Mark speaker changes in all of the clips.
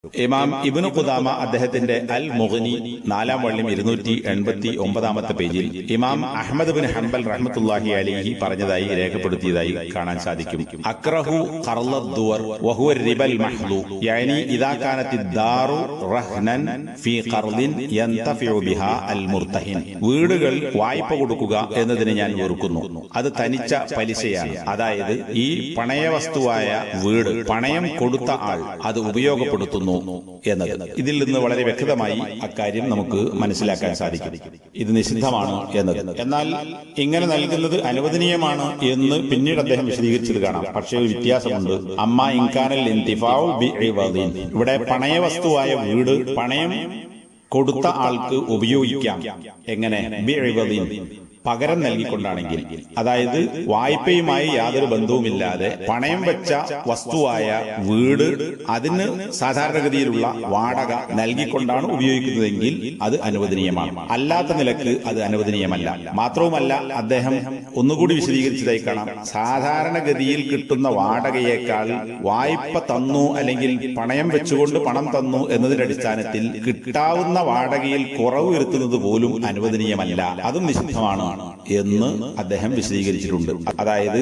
Speaker 1: ഇമാം ഇബ്നു ഖുദാമ അദ്ദേഹത്തിന്റെ അൽ മുഗ്നി 4-ാം വോള്യം 289-ാമത്തെ പേജിൽ ഇമാം അഹ്മദ് ബിൻ ഹംബൽ റഹ്മത്തുള്ളാഹി അലൈഹി പറഞ്ഞതായി രേഖപ്പെടുത്തിയതായി കാണാൻ സാധിക്കും. അക്റഹു ഖർളദ്ദുവർ വഹുവ റിബൽ മഹ്ദു യാനി ഇദാ കാനത്തിദ് ദാറു റഹ്നൻ ഫീ ഖർളിൻ യന്തഫിഉ ബിഹാ അൽ മുർതഹിൻ. വീടുകൾ വായ്പ കൊടുക്കുക എന്നതിനെ ഞാൻ വെറുക്കുന്നു. അത് തനിച്ച പലിശയാണ്. അതായത് ഈ പണയവസ്തുവായ വീട് പണയം കൊടുത്ത ആൾ അത് ഉപയോഗപ്പെടുത്തുന്നു എന്നത്. ഇതിൽ നിന്ന് വളരെ വ്യക്തമായി അക്കാര്യം നമുക്ക് മനസ്സിലാക്കാൻ സാധിക്കും. ഇത് നിഷിദ്ധമാണ് എന്നത്. എന്നാൽ ഇങ്ങനെ നൽകുന്നത് അനുവദനീയമാണ് എന്ന് പിന്നീട് അദ്ദേഹം വിശദീകരിച്ചത് കാണാം. പക്ഷേ ഒരു വ്യത്യാസമുണ്ട്. അമ്മാ ഇൻകാനൽ ഇന്തിഫാഉ ബിഇവദിൻ. ഇവിടെ പണയവസ്തുവായ വീട് പണയം കൊടുത്ത ആൾക്ക് ഉപയോഗിക്കാം. എങ്ങനെ? ബിഇവദിൻ, പകരം നൽകിക്കൊണ്ടാണെങ്കിൽ. അതായത് വായ്പയുമായി യാതൊരു ബന്ധവുമില്ലാതെ പണയം വെച്ച വസ്തുവായ വീട് അതിന് സാധാരണഗതിയിലുള്ള വാടക നൽകിക്കൊണ്ടാണ് ഉപയോഗിക്കുന്നതെങ്കിൽ അത് അനുവദനീയമാണ്. അല്ലാത്ത നിലക്ക് അത് അനുവദനീയമല്ല. മാത്രവുമല്ല, അദ്ദേഹം ഒന്നുകൂടി വിശദീകരിച്ചതായി കാണാം. സാധാരണഗതിയിൽ കിട്ടുന്ന വാടകയേക്കാൾ വായ്പ തന്നു അല്ലെങ്കിൽ പണയം വെച്ചുകൊണ്ട് പണം തന്നു എന്നതിന്റെ അടിസ്ഥാനത്തിൽ കിട്ടാവുന്ന വാടകയിൽ കുറവ് വരുത്തുന്നത് പോലും അനുവദനീയമല്ല, അതും നിഷിദ്ധമാണ് എന്ന് അദ്ദേഹം വിശദീകരിച്ചിട്ടുണ്ട്. അതായത്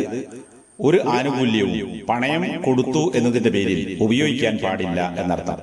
Speaker 1: ഒരു ആനുകൂല്യവും പണയം കൊടുത്തു എന്നതിന്റെ പേരിൽ ഉപയോഗിക്കാൻ പാടില്ല എന്നർത്ഥം.